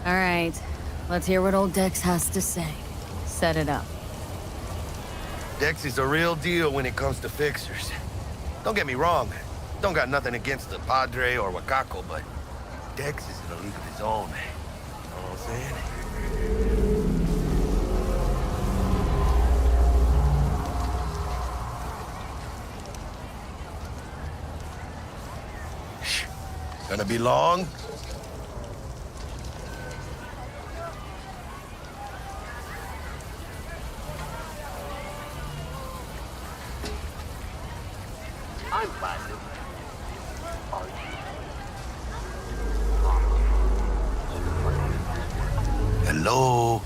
All right, let's hear what old Dex has to say. Set it up. Dex is a real deal when it comes to fixers. Don't get me wrong. Don't got nothing against the Padre or Wakako, but Dex is in a league of his own. You know what I'm saying? Gonna be long? I'm fine. Hello?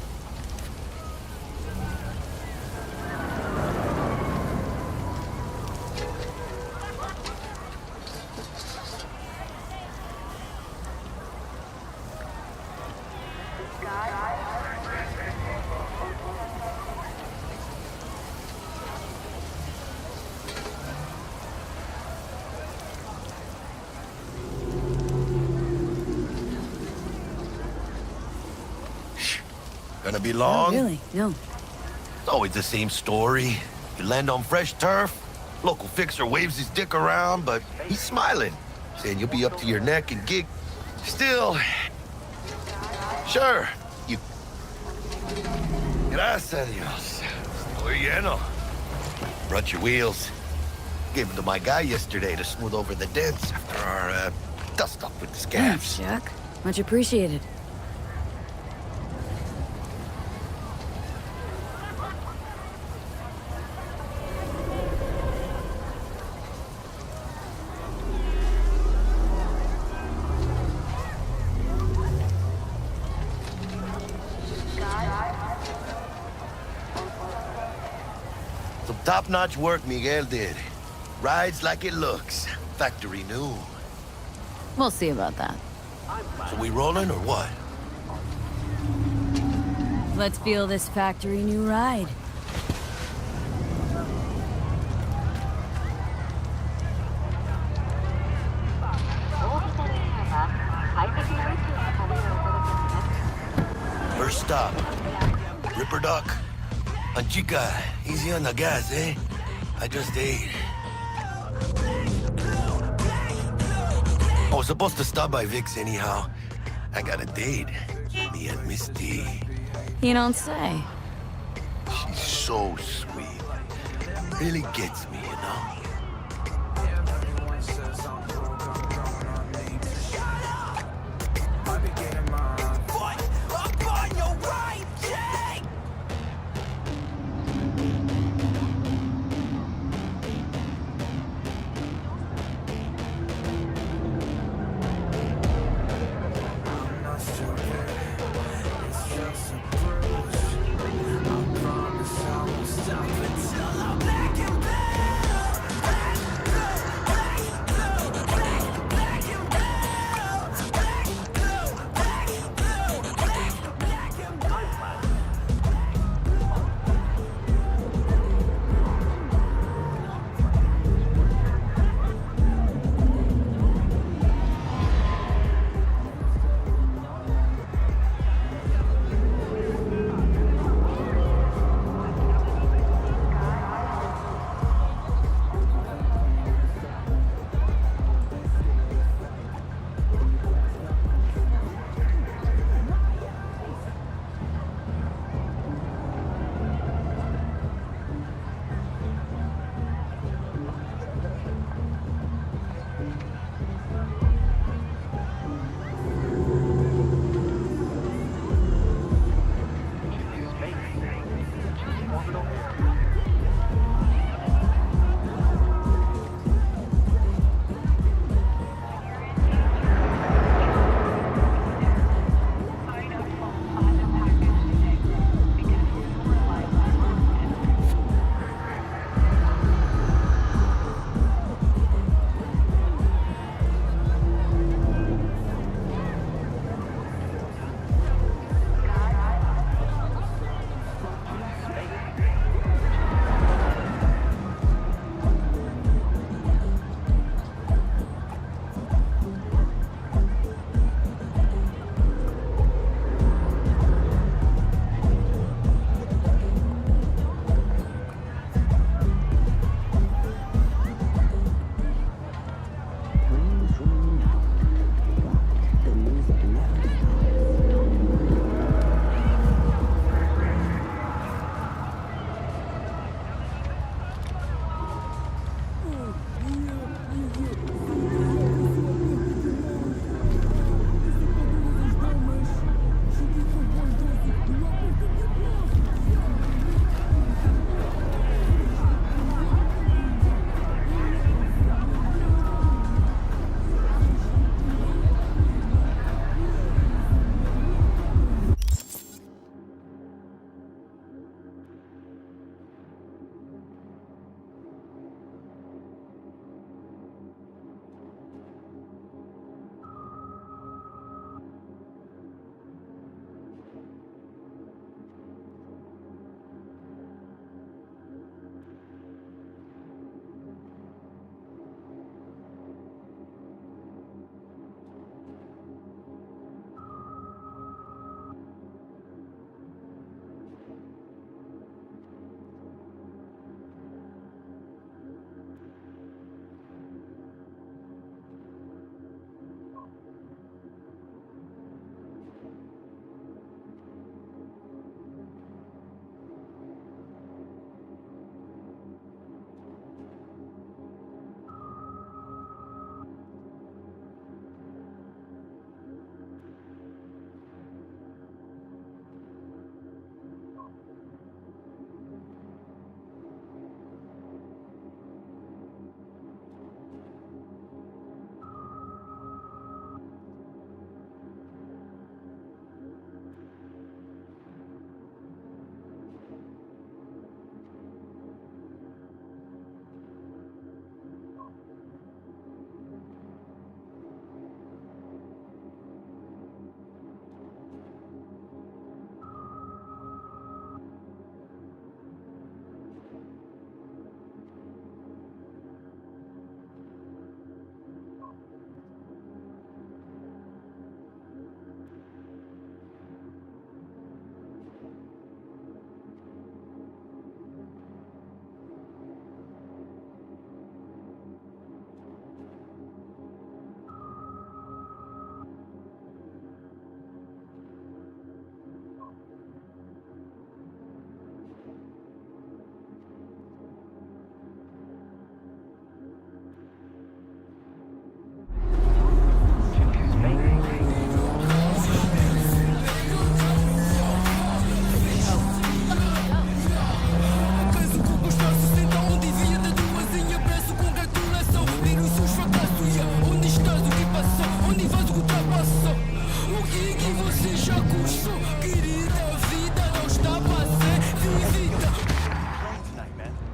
Gonna be long? Oh, really? No. It's always the same story. You land on fresh turf, local fixer waves his dick around, but he's smiling, saying you'll be up to your neck in gig. Still, sure, you... Gracias a Dios. Estoy lleno. Brought your wheels. Gave them to my guy yesterday to smooth over the dents after our, dust-up with the scabs. Thanks, Jack. Much appreciated. Some top-notch work Miguel did. Rides like it looks. Factory new. We'll see about that. So we rolling or what? Let's feel this factory new ride. First stop. Ripper Duck. Anchica, easy on the gas, eh? I just ate. I was supposed to stop by Vic's anyhow. I got a date. Me and Misty. You don't say. She's so sweet. Really gets me, you know?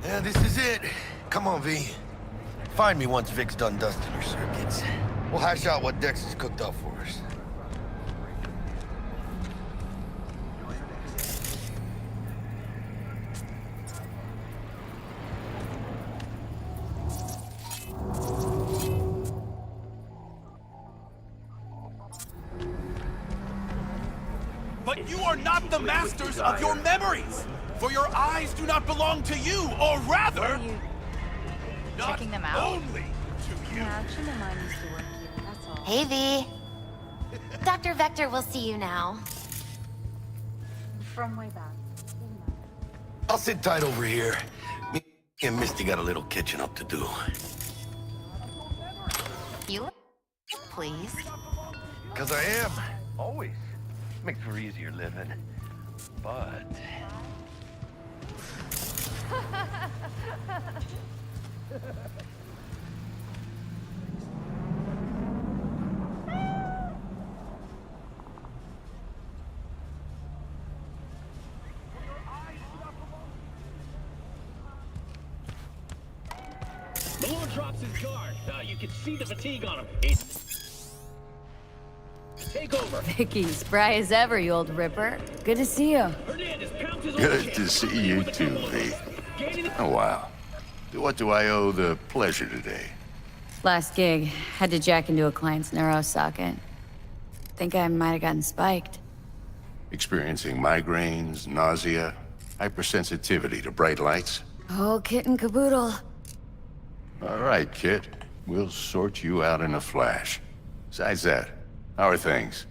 Yeah, this is it. Come on, V. Find me once Vic's done dusting her circuits. We'll hash out what Dex has cooked up for us. But you are not the masters of your memories! For your eyes do not belong to you, or rather... Are you not checking them out? only to you. Yeah, actually my mom used to work here, that's all. Hey, V. Dr. Vector will see you now. From way back. I'll sit tight over here. Me and Misty got a little catching up to do. You? Please. 'Cause I am. Always. Makes for easier living. But... Malone drops his guard. You can see the fatigue on him. Take over. Vicky, spry as ever, you old ripper. Good to see you. Hernandez pounds his Good to see you too, V. Oh, wow. What do I owe the pleasure today? Last gig, had to jack into a client's neuro socket. Think I might have gotten spiked. Experiencing migraines, nausea, hypersensitivity to bright lights? Oh, kit and caboodle. All right, kid. We'll sort you out in a flash. Besides that, how are things?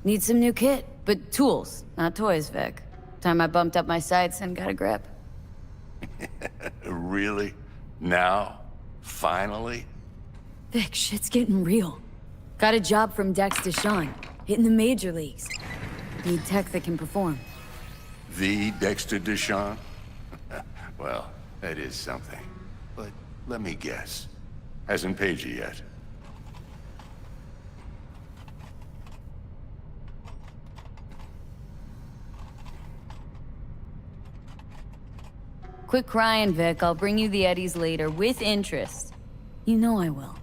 Need some new kit, but tools, not toys, Vic. Time I bumped up my sights and got a grip. Really? Now? Finally? Vic, shit's getting real. Got a job from Dex Deshawn, hitting the major leagues. Need tech that can perform. The Dexter Deshawn? Well, that is something. But let me guess. Hasn't paid you yet. Quit crying, Vic. I'll bring you the Eddies later, with interest. You know I will.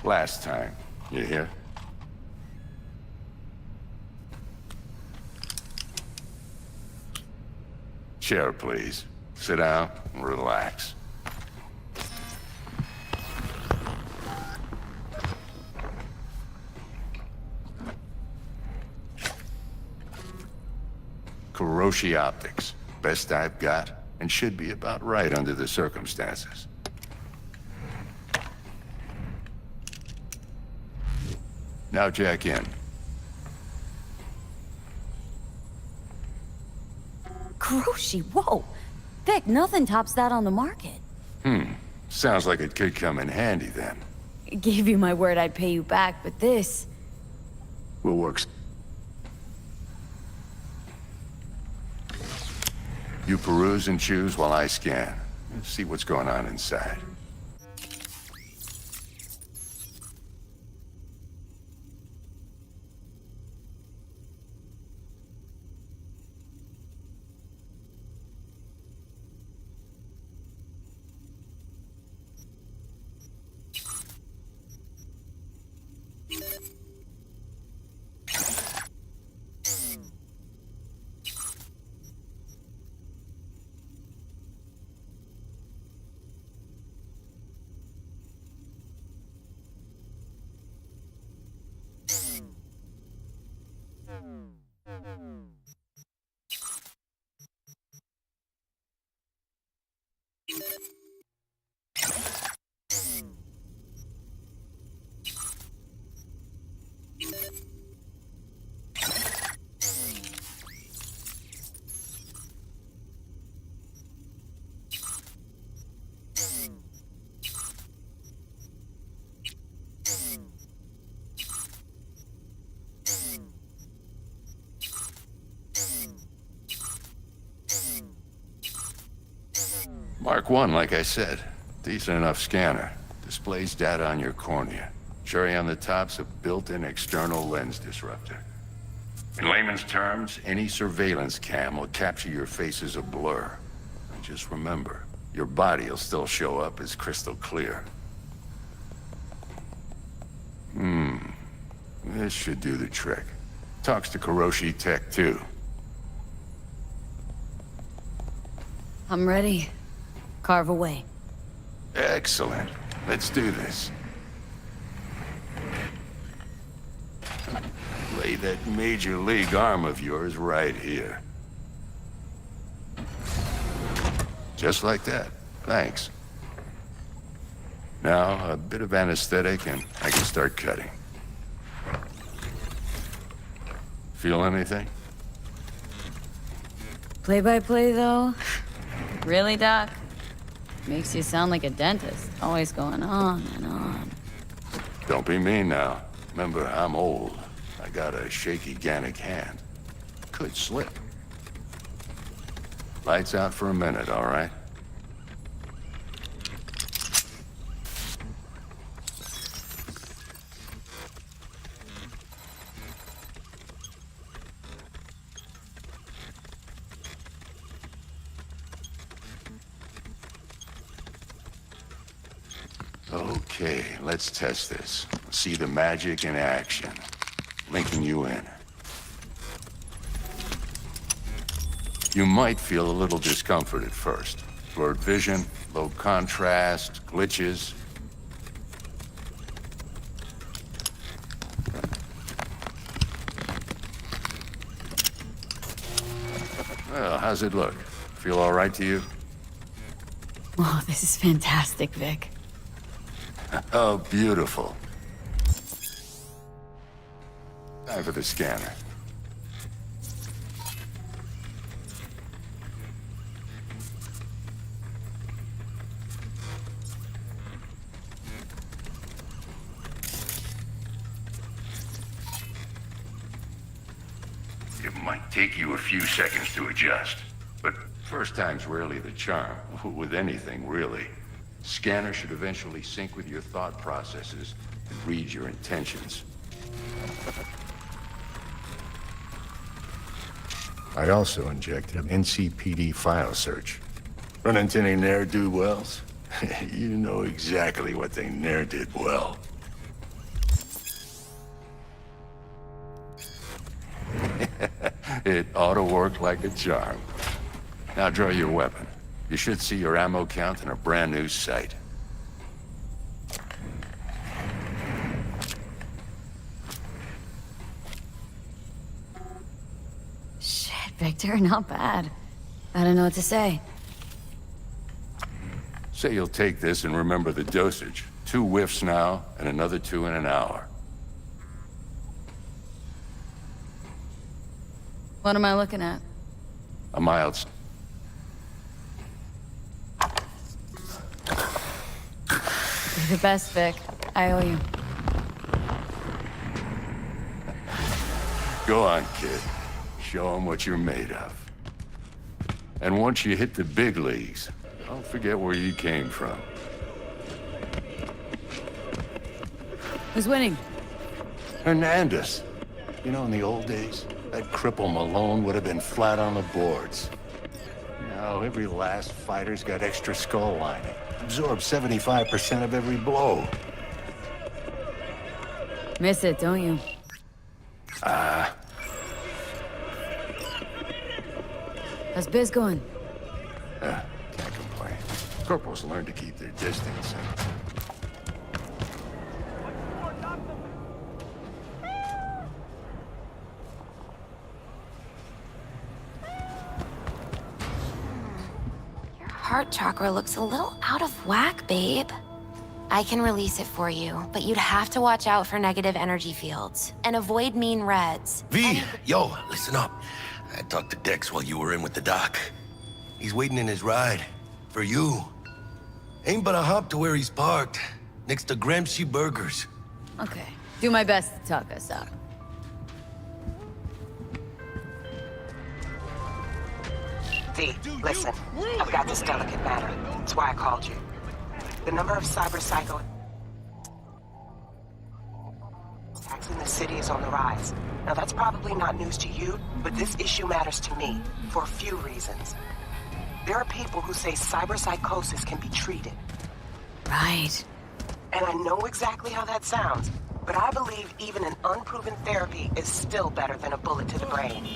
Last time. You hear? Chair, please. Sit down and relax. Kuroshi Optics. Best I've got, and should be about right under the circumstances. Now jack in. Kuroshi, whoa! Vic, nothing tops that on the market. Sounds like it could come in handy then. Gave you my word I'd pay you back, but this... We'll work. You peruse and choose while I scan. See what's going on inside. Mark 1, like I said. Decent enough scanner. Displays data on your cornea. Cherry on the top's a built-in external lens disruptor. In layman's terms, any surveillance cam will capture your face as a blur. And just remember, your body will still show up as crystal clear. This should do the trick. Talks to Kuroshi Tech, too. I'm ready. Carve away. Excellent. Let's do this. Lay that Major League arm of yours right here. Just like that. Thanks. Now, a bit of anesthetic and I can start cutting. Feel anything? Play-by-play, though? Really, Doc? Makes you sound like a dentist. Always going on and on. Don't be mean now. Remember, I'm old. I got a shaky Gannic hand. Could slip. Lights out for a minute, all right? Okay, let's test this. See the magic in action. Linking you in. You might feel a little discomfort at first. Blurred vision, low contrast, glitches. Well, how's it look? Feel all right to you? Oh, this is fantastic, Vic. Oh, beautiful. Time for the scanner. It might take you a few seconds to adjust, but first time's rarely the charm, with anything, really. Scanner should eventually sync with your thought processes and read your intentions. I also injected an NCPD file search. Run into any ne'er-do-wells? You know exactly what they ne'er did well. It ought to work like a charm. Now draw your weapon. You should see your ammo count in a brand new sight. Shit, Victor, not bad. I don't know what to say. Say you'll take this and remember the dosage. 2 whiffs now, and another 2 in an hour. What am I looking at? A mild... You're the best, Vic. I owe you. Go on, kid. Show them what you're made of. And once you hit the big leagues, don't forget where you came from. Who's winning? Hernandez. You know, in the old days, that cripple Malone would have been flat on the boards. Now, every last fighter's got extra skull lining. Absorbs 75% of every blow. Miss it, don't you? How's biz going? Can't complain. Corporals learn to keep their distance. Your heart chakra looks a little out of whack, babe. I can release it for you, but you'd have to watch out for negative energy fields and avoid mean reds. V, yo, listen up. I talked to Dex while you were in with the doc. He's waiting in his ride. For you. Ain't but a hop to where he's parked. Next to Gramsci Burgers. Okay. Do my best to talk us out. V, listen. I've got this delicate matter. That's why I called you. The number of cyber psycho... attacks in the city is on the rise. Now that's probably not news to you, but this issue matters to me for a few reasons. There are people who say cyberpsychosis can be treated. Right. And I know exactly how that sounds, but I believe even an unproven therapy is still better than a bullet to the brain.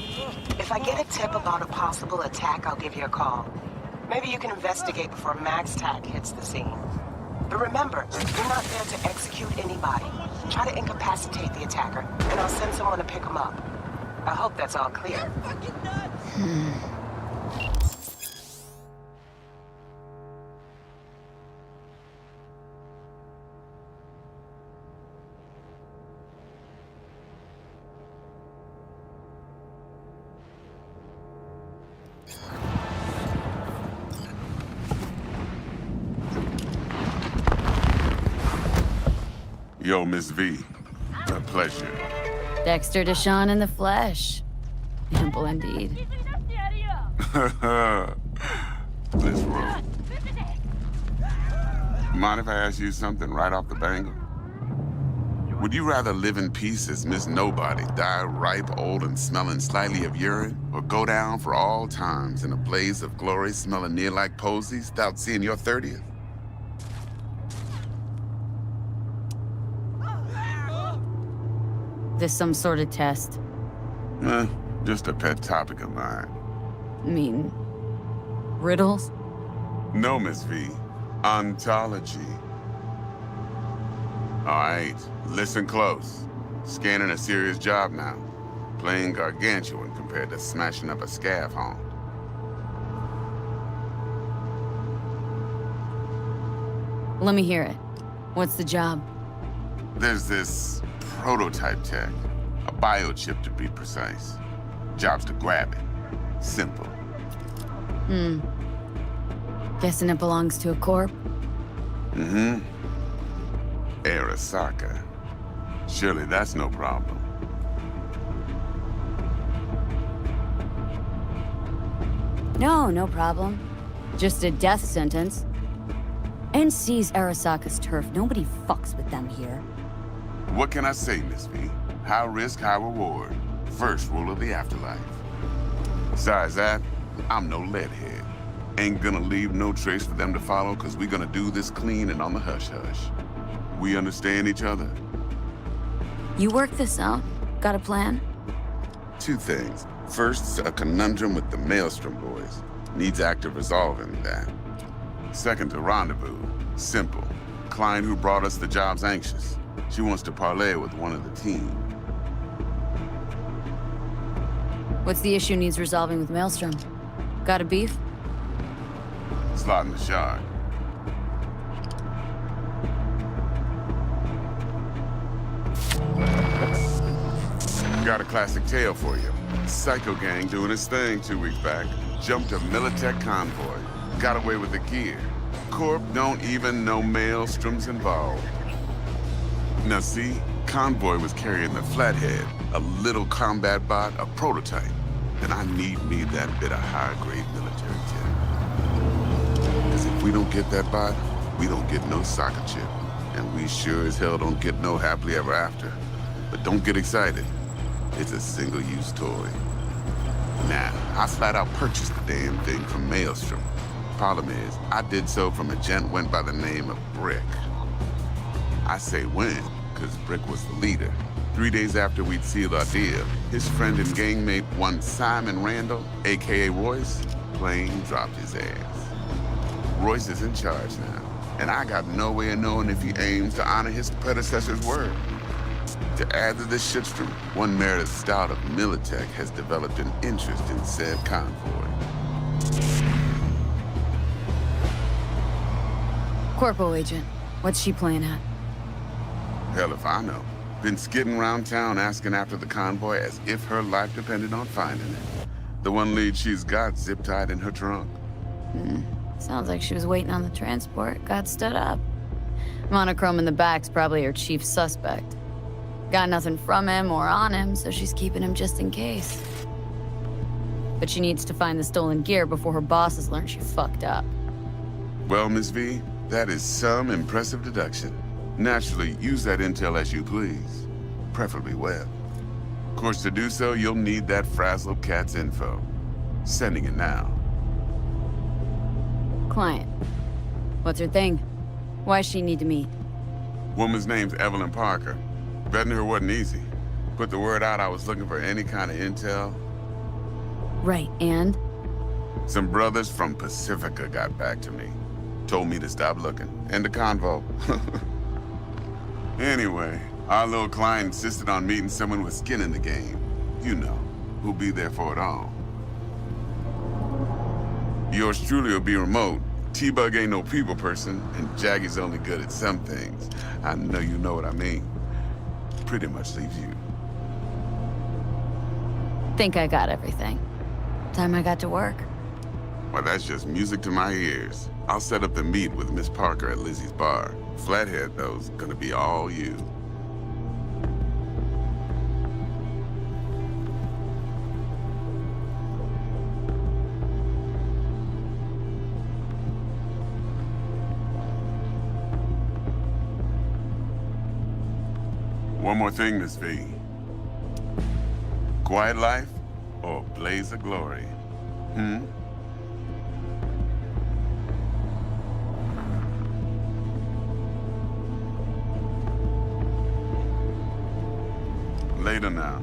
If I get a tip about a possible attack, I'll give you a call. Maybe you can investigate before MaxTac hits the scene. But remember, you're not there to execute anybody. Try to incapacitate the attacker, and I'll send someone to pick him up. I hope that's all clear. Yo, Miss V. A pleasure. Dexter Deshawn in the flesh. Ample indeed. Let's roll. Mind if I ask you something right off the bangle? Would you rather live in peace as Miss Nobody, die ripe, old, and smelling slightly of urine, or go down for all times in a blaze of glory smelling near like posies without seeing your 30th? This some sort of test? Just a pet topic of mine. I mean, riddles? No, Miss V. Ontology. All right, listen close. Scanning a serious job now. Playing gargantuan compared to smashing up a scav haunt. Let me hear it. What's the job? There's this prototype tech. A biochip to be precise. Job's to grab it. Simple. Guessing it belongs to a corp? Mm-hmm. Arasaka. Surely that's no problem. No problem. Just a death sentence. NC's Arasaka's turf. Nobody fucks with them here. What can I say, Miss V? High risk, high reward. First rule of the afterlife. Besides that, I'm no leadhead. Ain't gonna leave no trace for them to follow, cause we gonna do this clean and on the hush-hush. We understand each other? You work this out? Got a plan? Two things. First, a conundrum with the Maelstrom boys. Needs active resolving that. Second, a rendezvous. Simple. Client who brought us the job's anxious. She wants to parlay with one of the team. What's the issue needs resolving with Maelstrom? Got a beef? Slot in the shard. Got a classic tale for you. Psycho gang doing his thing 2 weeks back. Jumped a Militech convoy. Got away with the gear. Corp don't even know Maelstrom's involved. Now see, convoy was carrying the Flathead, a little combat bot, a prototype. Then I need me that bit of high-grade military tech. Because if we don't get that bot, we don't get no soccer chip. And we sure as hell don't get no happily ever after. But don't get excited. It's a single-use toy. Now, I flat out purchased the damn thing from Maelstrom. Problem is, I did so from a gent went by the name of Brick. I say when, because Brick was the leader. 3 days after we'd sealed our deal, his friend and gangmate, one Simon Randall, a.k.a. Royce, plain dropped his ass. Royce is in charge now, and I got no way of knowing if he aims to honor his predecessor's word. To add to this shitstorm, one Meredith Stout of Militech has developed an interest in said convoy. Corpo agent. What's she playing at? Hell if I know. Been skidding around town asking after the convoy as if her life depended on finding it. The one lead she's got zip-tied in her trunk. Sounds like she was waiting on the transport. Got stood up. Monochrome in the back's probably her chief suspect. Got nothing from him or on him, so she's keeping him just in case. But she needs to find the stolen gear before her bosses learn she fucked up. Well, Miss V, that is some impressive deduction. Naturally, use that intel as you please. preferably web. Of course, to do so, you'll need that frazzled cat's info. Sending it now. Client. What's her thing? Why's she need to meet? Woman's name's Evelyn Parker. Vetting her wasn't easy. Put the word out I was looking for any kind of intel. Right, and? Some brothers from Pacifica got back to me. Told me to stop looking. End the convo. Anyway, our little client insisted on meeting someone with skin in the game. You know, who'll be there for it all. Yours truly will be remote. T-Bug ain't no people person, and Jaggy's only good at some things. I know you know what I mean. Pretty much leaves you. Think I got everything. Time I got to work. Well, that's just music to my ears. I'll set up the meet with Miss Parker at Lizzie's bar. Flathead, though's gonna be all you. One more thing, Miss V. Quiet life or blaze of glory? Later now.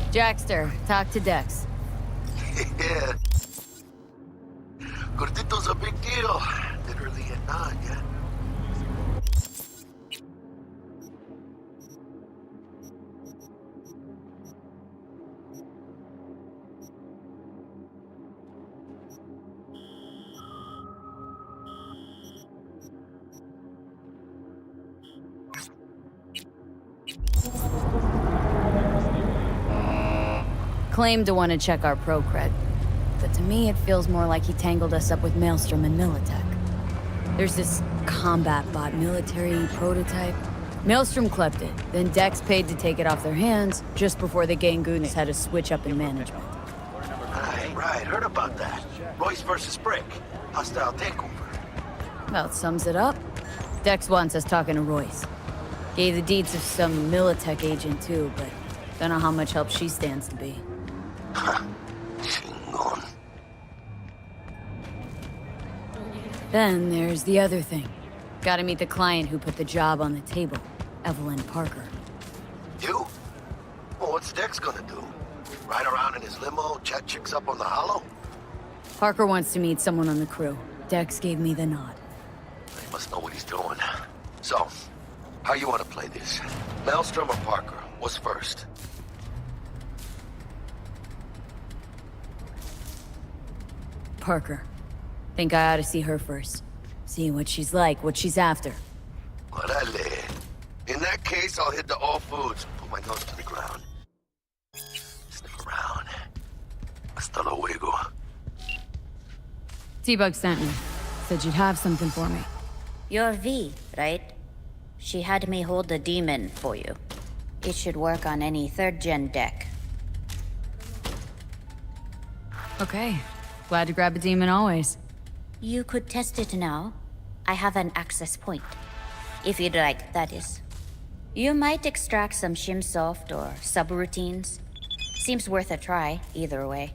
Jackster, talk to Dex. Yeah. Gordito's a big deal. Literally at 9, yeah? Claimed to want to check our pro cred, but to me it feels more like he tangled us up with Maelstrom and Militech. There's this combat bot military prototype. Maelstrom clept it, then Dex paid to take it off their hands just before the Gangoons had a switch up in management. Right, heard about that. Royce versus Brick. Hostile takeover. Well, it sums it up. Dex wants us talking to Royce. Gave the deeds of some Militech agent too, but don't know how much help she stands to be. Chingon. Then there's the other thing. Gotta meet the client who put the job on the table, Evelyn Parker. You? Well, what's Dex gonna do? Ride around in his limo, chat chicks up on the hollow? Parker wants to meet someone on the crew. Dex gave me the nod. He must know what he's doing. So, how you want to play this? Maelstrom or Parker? What's first? Parker. Think I ought to see her first. See what she's like, what she's after. Orale. In that case, I'll hit the All Foods. Put my nose to the ground. Sniff around. Hasta luego. T-Bug sent me. Said you'd have something for me. You're V, right? She had me hold the demon for you. It should work on any 3rd-gen deck. Okay. Glad to grab a demon always. You could test it now. I have an access point. If you'd like, that is. You might extract some shimsoft or subroutines. Seems worth a try, either way.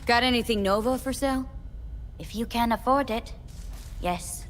Got anything Nova for sale? If you can afford it, yes.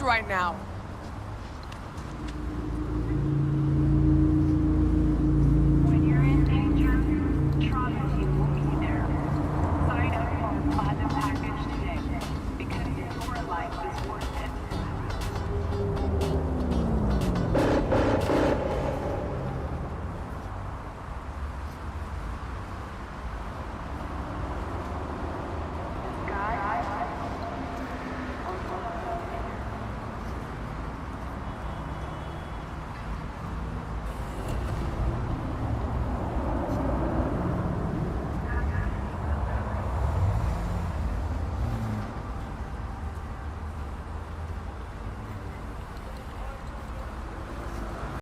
right now.